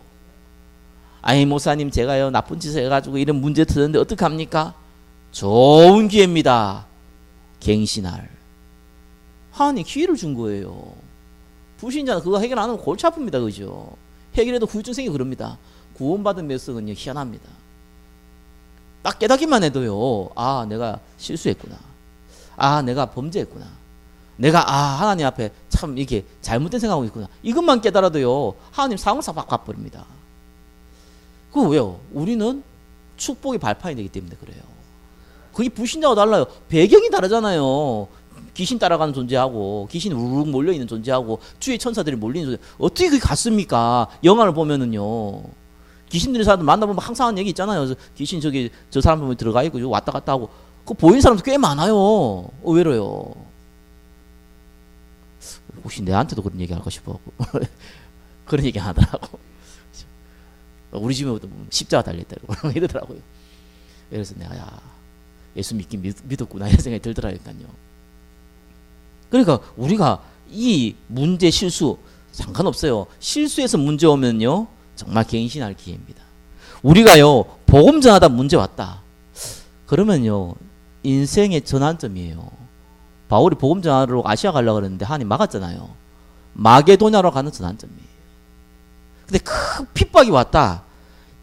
아이 목사님, 제가요 나쁜 짓을 해가지고 이런 문제 터졌는데 어떡합니까? 좋은 기회입니다. 갱신할 하나님 기회를 준 거예요. 불신자는 그거 해결 안 하면 골치 아픕니다. 그죠? 해결해도 후유증 생기고 그럽니다. 구원받은 백성은요 희한합니다. 딱 깨닫기만 해도요, 아 내가 실수했구나, 아 내가 범죄했구나, 내가 하나님 앞에 참 이렇게 잘못된 생각하고 있구나, 이것만 깨달아도요 하나님 상을 싹 바꿔버립니다. 그거 왜요? 우리는 축복의 발판이 되기 때문에 그래요. 그게 불신자와 달라요. 배경이 다르잖아요. 귀신 따라가는 존재하고 귀신이 우르르 몰려있는 존재하고 주의 천사들이 몰리는 존재, 어떻게 그게 같습니까? 영화를 보면은요 귀신 들린 사람들 만나보면 항상 하는 얘기 있잖아요. 귀신 저기 저 사람 보면 들어가 있고 왔다 갔다 하고, 그 보이는 사람도 꽤 많아요. 의외로요. 혹시 내한테도 그런 얘기 할까 싶어 그런 얘기 하더라고. 우리 집에 십자가 달려있다고 이러더라고요. 그래서 내가 야 예수 믿긴 믿었구나 이런 생각이 들더라니까요. 그러니까 우리가 이 문제 실수 상관없어요. 실수해서 문제 오면요 정말 갱신할 기회입니다. 우리가요 복음 전하다 문제 왔다 그러면요 인생의 전환점이에요. 바울이 복음 전하러 아시아 가려고 그랬는데 하나님 막았잖아요. 마게도냐로 가는 전환점이에요. 근데 큰 핍박이 왔다,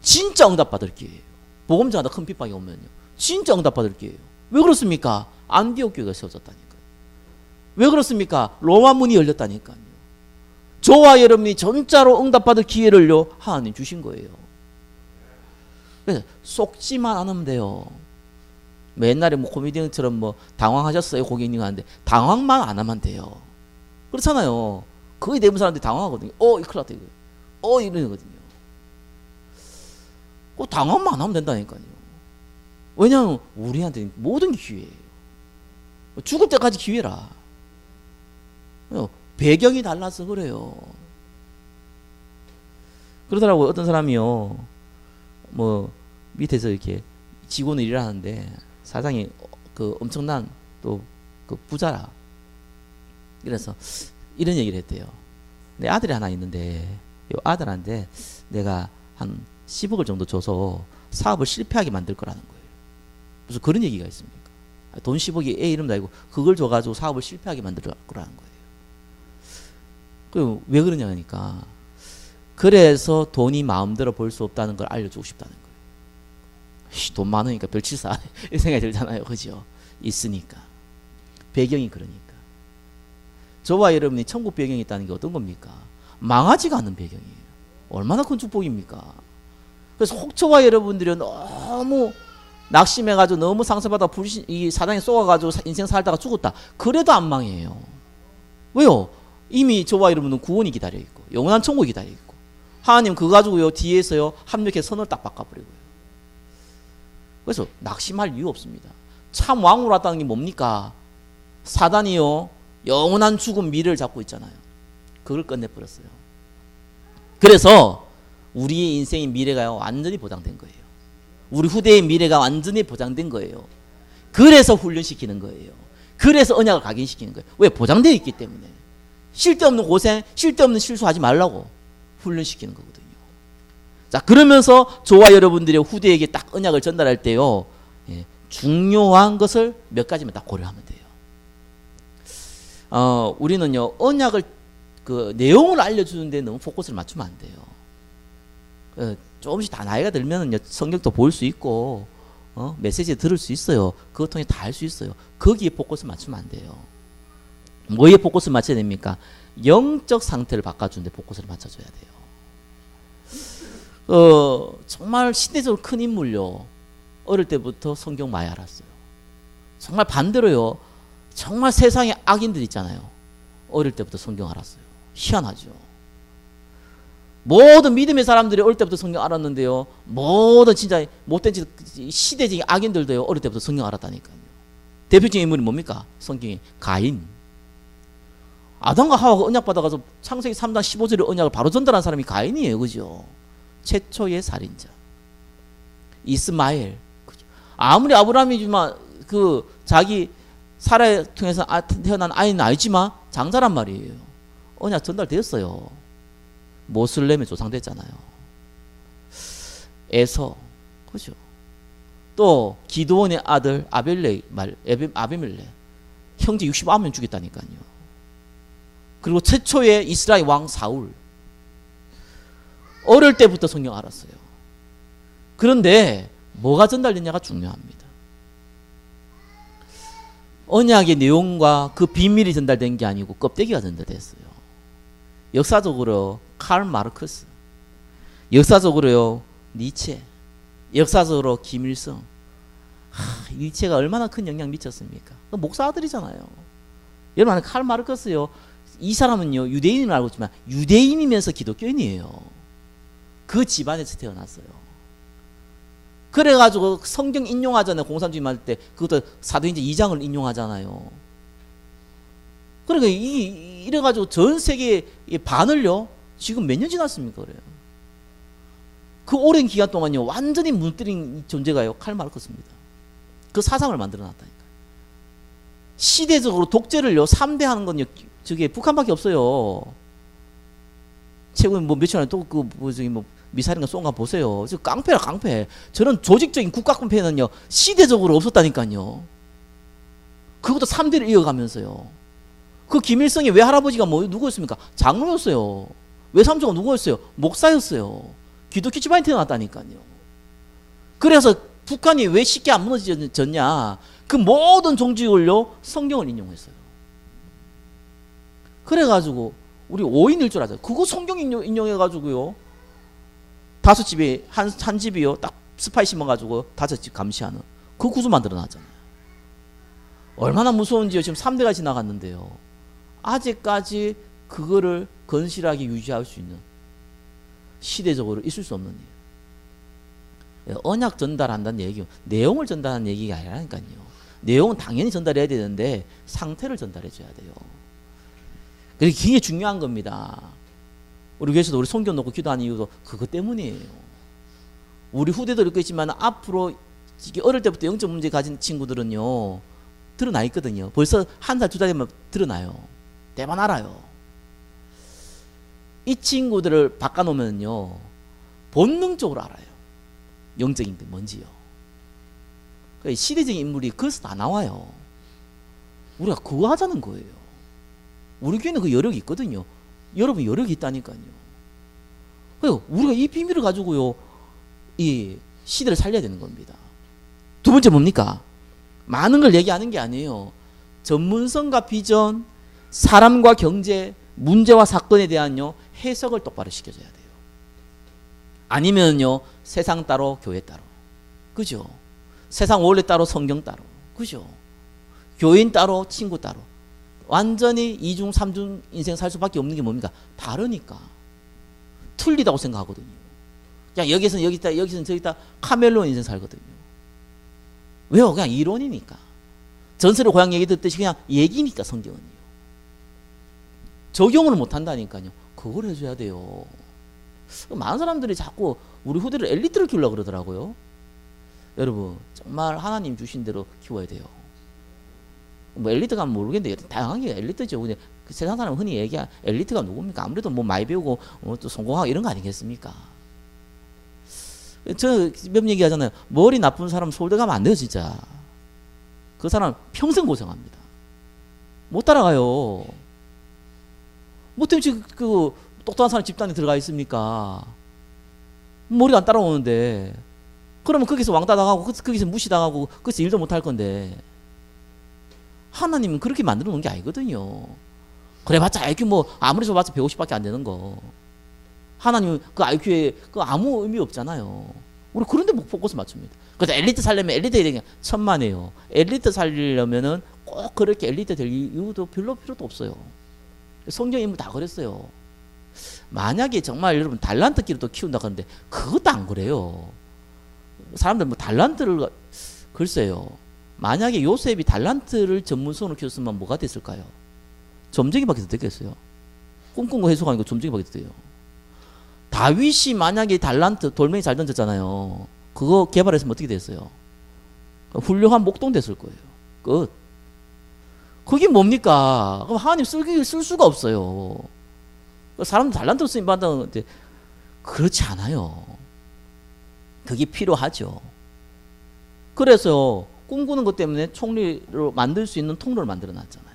진짜 응답받을 기회예요. 복음 전하다 큰 핍박이 오면요 진짜 응답받을 기회예요. 왜 그렇습니까? 안디옥 교회가 세워졌다니까요. 왜 그렇습니까? 로마 문이 열렸다니까요. 저와 여러분이 전자로 응답받을 기회를요 하나님 주신 거예요. 그래서 속지만 않으면 돼요. 옛날에 뭐 코미디언처럼 뭐 당황하셨어요 고객님 하는데 당황만 안 하면 돼요. 그렇잖아요. 거의 대부분 사람들이 당황하거든요. 이거 큰일 났다 이거. 이러거든요. 당황만 안 하면 된다니까요. 왜냐하면 우리한테는 모든 게 기회예요. 죽을 때까지 기회라. 배경이 달라서 그래요. 그러더라고요. 어떤 사람이요 뭐 밑에서 이렇게 직원을 일을 하는데 사장이 그 엄청난 또 그 부자라. 그래서 이런 얘기를 했대요. 내 아들이 하나 있는데 이 아들한테 내가 한 10억을 정도 줘서 사업을 실패하게 만들 거라는 거예요. 무슨 그런 얘기가 있습니까? 돈 10억이 애 이름도 아니고 그걸 줘가지고 사업을 실패하게 만들 거라는 거예요. 그 왜 그러냐 하니까 그래서 돈이 마음대로 벌 수 없다는 걸 알려주고 싶다는 거예요. 돈 많으니까 별칠사 안 해. 이 생각이 들잖아요. 그죠? 있으니까. 배경이 그러니까. 저와 여러분이 천국 배경이 있다는 게 어떤 겁니까? 망하지가 않는 배경이에요. 얼마나 큰 축복입니까? 그래서 혹 저와 여러분들이 너무 낙심해가지고 너무 상처받아 이 사단에 쏘아가지고 인생 살다가 죽었다. 그래도 안 망해요. 왜요? 이미 저와 여러분은 구원이 기다려있고 영원한 천국이 기다려있고 하나님 그거 가지고요 뒤에서요 합력해 선을 딱 바꿔버리고요. 그래서 낙심할 이유 없습니다. 참 왕으로 왔다는 게 뭡니까? 사단이요 영원한 죽음 미래를 잡고 있잖아요. 그걸 끝내버렸어요. 그래서 우리의 인생의 미래가요 완전히 보장된 거예요. 우리 후대의 미래가 완전히 보장된 거예요. 그래서 훈련시키는 거예요. 그래서 언약을 각인시키는 거예요. 왜? 보장되어 있기 때문에. 쓸데없는 고생, 쓸데없는 실수하지 말라고 훈련시키는 거거든요. 자, 그러면서 저와 여러분들이 후대에게 딱 언약을 전달할 때요 중요한 것을 몇 가지만 딱 고려하면 돼요. 우리는요 언약을 그 내용을 알려주는데 너무 포커스를 맞추면 안 돼요. 조금씩 다 나이가 들면은 성경도 볼 수 있고 메시지 들을 수 있어요. 그것 통해 다 할 수 있어요. 거기에 포커스 맞추면 안 돼요. 뭐에 포커스 맞춰야 됩니까? 영적 상태를 바꿔주는데 포커스를 맞춰줘야 돼요. 정말 시대적으로 큰 인물요 어릴 때부터 성경 많이 알았어요. 정말 반대로요 정말 세상에 악인들 있잖아요. 어릴 때부터 성경 알았어요. 희한하죠. 모든 믿음의 사람들이 어릴 때부터 성경 알았는데요 모든 진짜 못된 짓 시대적인 악인들도요 어릴 때부터 성경 알았다니까요. 대표적인 인물이 뭡니까? 성경에 가인. 아담과 하와가 언약 받아가서 창세기 3장 15절의 언약을 바로 전달한 사람이 가인이에요. 그죠? 최초의 살인자. 이스마엘. 그죠? 아무리 아브라함이지만 그 자기 사라에 통해서 태어난 아이는 아니지만 장자란 말이에요. 언약 전달되었어요. 모슬렘에 조상됐잖아요. 에서. 그죠? 또 기드온의 아들 아비멜렉 형제 69명 죽였다니까요. 그리고 최초의 이스라엘 왕 사울. 어릴 때부터 성경 알았어요. 그런데 뭐가 전달됐냐가 중요합니다. 언약의 내용과 그 비밀이 전달된 게 아니고 껍데기가 전달됐어요. 역사적으로 칼 마르크스, 역사적으로요 니체, 역사적으로 김일성. 니체가 얼마나 큰 영향 미쳤습니까? 목사 아들이잖아요. 여러분 칼 마르크스요. 이 사람은요 유대인을 알고 있지만 유대인이면서 기독교인이에요. 그 집안에서 태어났어요. 그래가지고 성경 인용하잖아요. 공산주의 말 때 그것도 사도행전 2장을 인용하잖아요. 그러니까 이래가지고 전 세계 반을요 지금 몇 년 지났습니까? 그래요. 그 오랜 기간 동안요 완전히 무너뜨린 존재가요 칼 마르크스입니다. 그 사상을 만들어놨다니까요. 시대적으로 독재를요 3대 하는 건요 저게 북한밖에 없어요. 최근에 뭐 며칠 전에 또 그 뭐 저기 뭐 미사일인가 쏜 거 보세요. 저 깡패라 깡패. 저런 조직적인 국가권패는요 시대적으로 없었다니까요. 그것도 3대를 이어가면서요. 그 김일성이 외할아버지가 뭐 누구였습니까? 장로였어요. 외삼촌가 누구였어요? 목사였어요. 기독교 집안에 태어났다니까요. 그래서 북한이 왜 쉽게 안 무너졌냐? 그 모든 종지율로 성경을 인용했어요. 그래가지고 우리 5인 1줄 하자. 그거 성경 인용해가지고요. 5집이 한 집이요. 딱 스파이 심어가지고 5집 감시하는 그 구조 만들어놨잖아요. 얼마나 무서운지요. 지금 3대가 지나갔는데요. 아직까지 그거를 건실하게 유지할 수 있는 시대적으로 있을 수 없는 일. 언약 전달한다는 얘기, 내용을 전달하는 얘기가 아니라니까요. 내용은 당연히 전달해야 되는데 상태를 전달해줘야 돼요. 그게 굉장히 중요한 겁니다. 우리 교회에서도 우리 성경 놓고 기도하는 이유도 그것 때문이에요. 우리 후대도 있겠지만 앞으로 어릴 때부터 영적 문제 가진 친구들은요 드러나 있거든요. 벌써 1살, 2살 되면 드러나요. 대만 알아요. 이 친구들을 바꿔놓으면요 본능적으로 알아요. 영적인 게 뭔지요. 시대적인 인물이 거기서 다 나와요. 우리가 그거 하자는 거예요. 우리 교회는 그 여력이 있거든요. 여러분 여력이 있다니까요. 그래서 우리가 이 비밀을 가지고요 이 시대를 살려야 되는 겁니다. 두 번째 뭡니까? 많은 걸 얘기하는 게 아니에요. 전문성과 비전, 사람과 경제, 문제와 사건에 대한요 해석을 똑바로 시켜줘야 돼요. 아니면요 세상 따로 교회 따로. 그죠? 세상 원래 따로 성경 따로. 그죠? 교인 따로 친구 따로. 완전히 2중 3중 인생 살 수밖에 없는 게 뭡니까? 다르니까. 틀리다고 생각하거든요. 그냥 여기서는 여기 있다, 여기서는 저기 있다, 카멜론 인생 살거든요. 왜요? 그냥 이론이니까. 전설의 고향 얘기 듣듯이 그냥 얘기니까 성경은요. 적용을 못 한다니까요. 그걸 해줘야 돼요. 많은 사람들이 자꾸 우리 후대를 엘리트를 키우려고 그러더라고요. 여러분 정말 하나님 주신 대로 키워야 돼요. 뭐 엘리트가 모르겠는데 다양한 게 엘리트죠. 근데 그 세상 사람 흔히 얘기한 엘리트가 누굽니까? 아무래도 뭐 많이 배우고 또 성공하고 이런 거 아니겠습니까? 저 몇 얘기 하잖아요. 머리 나쁜 사람 서울대 가면 안 돼요 진짜. 그 사람 평생 고생합니다. 못 따라가요. 뭐 때문에 그 똑똑한 사람 집단에 들어가 있습니까? 머리가 안 따라오는데 그러면 거기서 왕따 당하고 거기서 무시당하고 거기서 일도 못 할 건데 하나님은 그렇게 만들어 놓은 게 아니거든요. 그래봤자 IQ 뭐 아무리 줘봤자 150밖에 안 되는 거. 하나님은 그 IQ에 그 아무 의미 없잖아요. 우리 그런데 못 포커스 맞춥니다. 그래서 엘리트 살려면 엘리트 되는 게 천만에요. 엘리트 살려면은 꼭 그렇게 엘리트 될 이유도 별로 필요도 없어요. 성경 인물 다 그랬어요. 만약에 정말 여러분 달란트끼리 또 키운다 그러는데 그것도 안 그래요. 사람들 뭐 달란트를 글쎄요. 만약에 요셉이 달란트를 전문성으로 키웠으면 뭐가 됐을까요? 점쟁이밖에 더 되겠어요. 꿈꾼 거 해수가 아니고 점쟁이밖에 더 돼요. 다윗이 만약에 달란트 돌멩이 잘 던졌잖아요. 그거 개발했으면 어떻게 됐어요? 훌륭한 목동 됐을 거예요. 끝. 그게 뭡니까? 그럼 하나님 쓸 수가 없어요. 사람들 달란트로 쓰임 받는데 그렇지 않아요. 그게 필요하죠. 그래서 꿈꾸는 것 때문에 총리로 만들 수 있는 통로를 만들어 놨잖아요.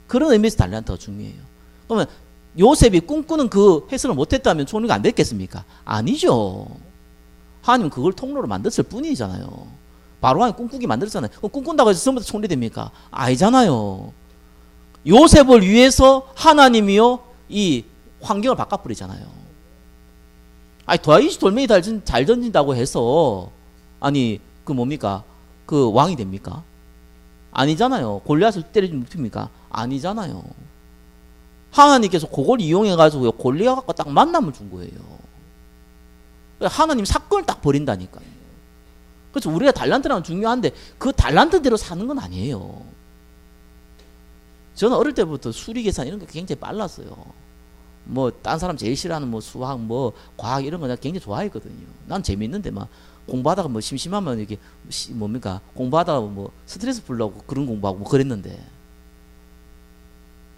그런 의미에서 달란트가 중요해요. 그러면 요셉이 꿈꾸는 그 해석을 못했다면 총리가 안 됐겠습니까? 아니죠. 하나님은 그걸 통로로 만들었을 뿐이잖아요. 바로 하나님 꿈꾸기 만들었잖아요. 꿈꾼다고 해서 전부 다 총리 됩니까? 아니잖아요. 요셉을 위해서 하나님이요 이 환경을 바꿔버리잖아요. 아니 다윗이 돌멩이 잘 던진다고 해서 아니 그 뭡니까? 그 왕이 됩니까? 아니잖아요. 골리앗을 때리지 못합니까? 아니잖아요. 하나님께서 그걸 이용해가지고 골리앗과 딱 만남을 준 거예요. 하나님 사건을 딱 버린다니까요. 그래서 우리가 달란트라는 중요한데 그 달란트대로 사는 건 아니에요. 저는 어릴 때부터 수리 계산 이런 게 굉장히 빨랐어요. 뭐 딴 사람 제일 싫어하는 뭐 수학 뭐 과학 이런 거 내가 굉장히 좋아했거든요. 난 재밌는데 막 공부하다가 뭐 심심하면 이게 뭡니까 공부하다가 뭐 스트레스 풀려고 그런 공부하고 뭐 그랬는데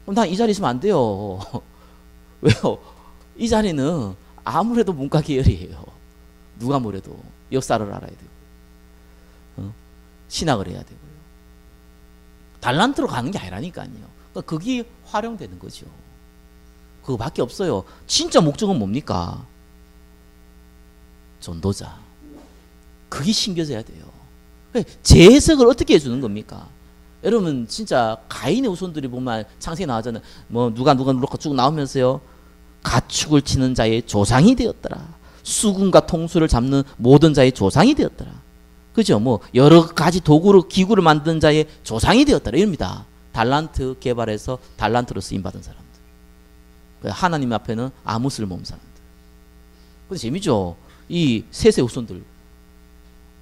그럼 난 이 자리 있으면 안 돼요. 왜요? 이 자리는 아무래도 문과 계열이에요. 누가 뭐래도 역사를 알아야 되고 신학을 해야 되고요. 달란트로 가는 게 아니라니까요. 그러니까 그게 활용되는 거죠. 그거밖에 없어요. 진짜 목적은 뭡니까? 전도자. 그게 심겨져야 돼요. 재해석을 어떻게 해주는 겁니까? 여러분 진짜 가인의 후손들이 보면 창세기 나왔잖아요. 뭐 누가 그렇게 쭉 나오면서요. 가축을 치는 자의 조상이 되었더라. 수군과 통수를 잡는 모든 자의 조상이 되었더라. 그죠? 뭐 여러 가지 도구로 기구를 만든 자의 조상이 되었더라. 이럽니다. 달란트 개발해서 달란트로 쓰임 받은 사람들. 하나님 앞에는 아무 쓸모없는 사람들. 근데 재미죠. 이 셋의 후손들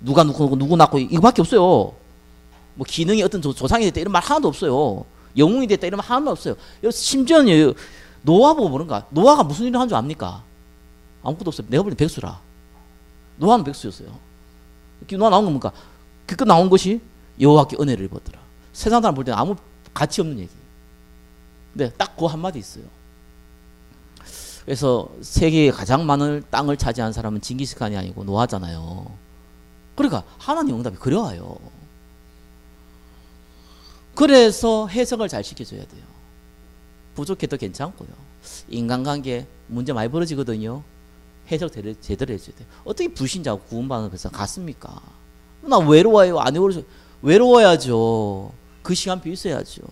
누가 누구 낳고 이거밖에 없어요. 뭐 기능이 어떤 조상이 됐다 이런 말 하나도 없어요. 영웅이 됐다 이런 말 하나도 없어요. 심지어는 노아 보고 보는가? 노아가 무슨 일을 한 줄 압니까? 아무것도 없어요. 내가 볼 때 백수라. 노아는 백수였어요. 노아 나온 건 뭡니까? 그거 나온 것이 여호와께 은혜를 입었더라. 세상 사람 볼 때는 아무 가치 없는 얘기예요. 근데 딱 그 한마디 있어요. 그래서 세계에 가장 많은 땅을 차지한 사람은 징기스칸이 아니고 노아잖아요. 그러니까 하나님 응답이 그려와요. 그래서 해석을 잘 시켜줘야 돼요. 부족해도 괜찮고요. 인간관계 문제 많이 벌어지거든요. 해석 제대로 해줘야 돼요. 어떻게 불신자하고 구원받는 것을 같습니까? 나 외로워요. 안 외로워요. 외로워야죠. 그 시간표 있어야죠.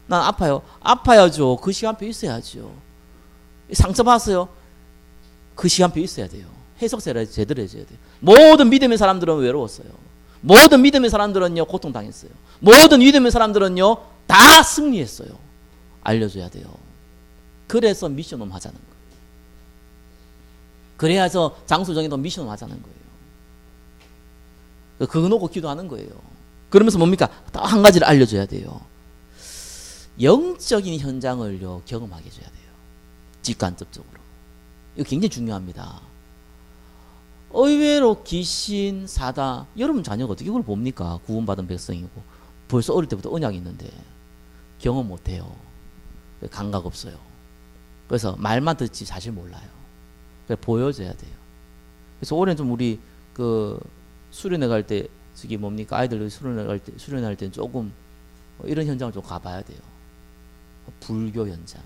난 아파요. 아파야죠. 그 시간표 있어야죠. 상처받았어요. 그 시간표 있어야 돼요. 해석 제대로 해줘야 돼요. 모든 믿음의 사람들은 외로웠어요. 모든 믿음의 사람들은요 고통당했어요. 모든 믿음의 사람들은요 다 승리했어요. 알려줘야 돼요. 그래서 미션홈 하자는 거예요. 그래야서 장수정에도 미션홈 하자는 거예요. 그거 놓고 기도하는 거예요. 그러면서 뭡니까? 딱 한 가지를 알려줘야 돼요. 영적인 현장을요 경험하게 해줘야 돼요. 직간접적으로. 이거 굉장히 중요합니다. 의외로 귀신, 사다, 여러분 자녀가 어떻게 그걸 봅니까? 구원받은 백성이고 벌써 어릴 때부터 언약이 있는데 경험 못해요. 감각 없어요. 그래서 말만 듣지 사실 몰라요. 그래서 보여줘야 돼요. 그래서 올해는 좀 우리 그 수련회 갈 때 저기 뭡니까? 아이들 수련회 때는 조금 이런 현장을 좀 가봐야 돼요. 불교 현장,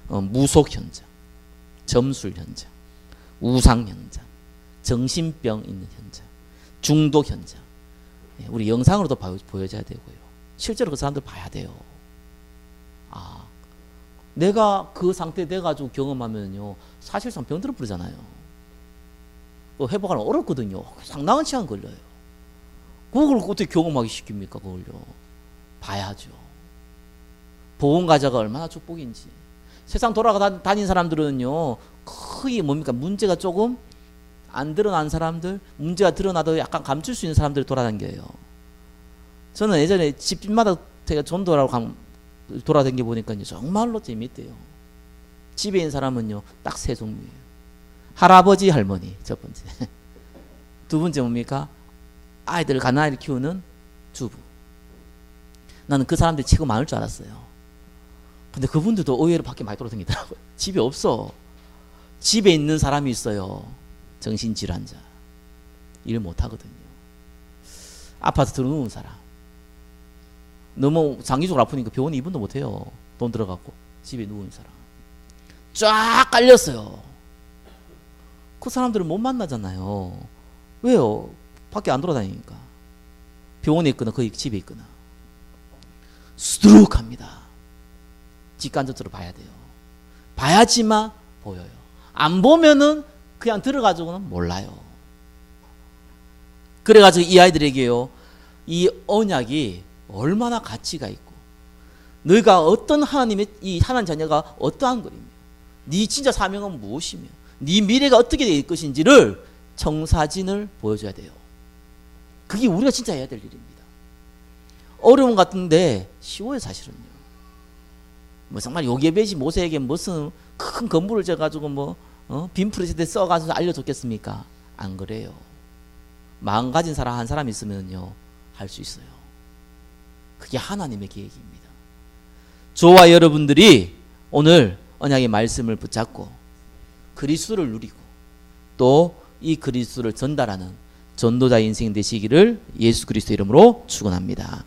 무속 현장, 점술 현장, 우상 현장, 정신병 있는 현장, 중독 현장. 우리 영상으로도 보여줘야 되고요. 실제로 그 사람들 봐야 돼요. 아, 내가 그 상태 돼가지고 경험하면요, 사실상 병들어 버리잖아요. 회복하는 어렵거든요. 상당한 시간 걸려요. 그걸 어떻게 경험하기 시킵니까? 그걸요. 봐야죠. 보험가자가 얼마나 축복인지. 세상 돌아다닌 사람들은요, 크게 뭡니까? 문제가 조금 안 드러난 사람들, 문제가 드러나도 약간 감출 수 있는 사람들이 돌아다녀요. 저는 예전에 집마다 제가 전도라고 가면 돌아다녀 보니까 정말로 재밌대요. 집에 있는 사람은요, 딱 세 종류예요. 할아버지, 할머니, 첫 번째. 두 번째 뭡니까? 아이들, 가난아이를 키우는 주부. 나는 그 사람들이 최고 많을 줄 알았어요. 근데 그분들도 의외로 밖에 많이 돌아다니더라고요. 집에 없어. 집에 있는 사람이 있어요. 정신질환자. 일 못하거든요. 아파트 들어누운 사람. 너무 장기적으로 아프니까 병원에 입원도 못해요. 돈 들어갖고. 집에 누운 사람. 쫙 깔렸어요. 그 사람들은 못 만나잖아요. 왜요? 밖에 안 돌아다니니까. 병원에 있거나 거기 집에 있거나. 수두룩합니다. 직간접적으로 봐야 돼요. 봐야지만 보여요. 안 보면은 그냥 들어가지고는 몰라요. 그래가지고 이 아이들에게요, 이 언약이 얼마나 가치가 있고, 너희가 어떤 하나님의, 이 하나님 자녀가 어떠한 거리며, 네 진짜 사명은 무엇이며, 네 미래가 어떻게 될 것인지를 청사진을 보여줘야 돼요. 그게 우리가 진짜 해야 될 일입니다. 어려움 같은데 쉬워요, 사실은요. 뭐 정말 요게벳이 모세에게 무슨 큰 건물을 져가지고 빈 프로젝트에 써가지고 알려줬겠습니까? 안 그래요. 마음 가진 사람 한 사람 있으면요, 할 수 있어요. 그게 하나님의 계획입니다. 저와 여러분들이 오늘 언약의 말씀을 붙잡고 그리스도를 누리고 또 이 그리스도를 전달하는 전도자의 인생 되시기를 예수 그리스도 이름으로 축원합니다.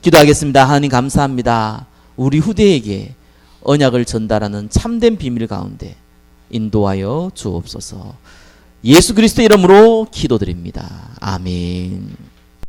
기도하겠습니다. 하나님 감사합니다. 우리 후대에게 언약을 전달하는 참된 비밀 가운데 인도하여 주옵소서. 예수 그리스도 이름으로 기도드립니다. 아멘.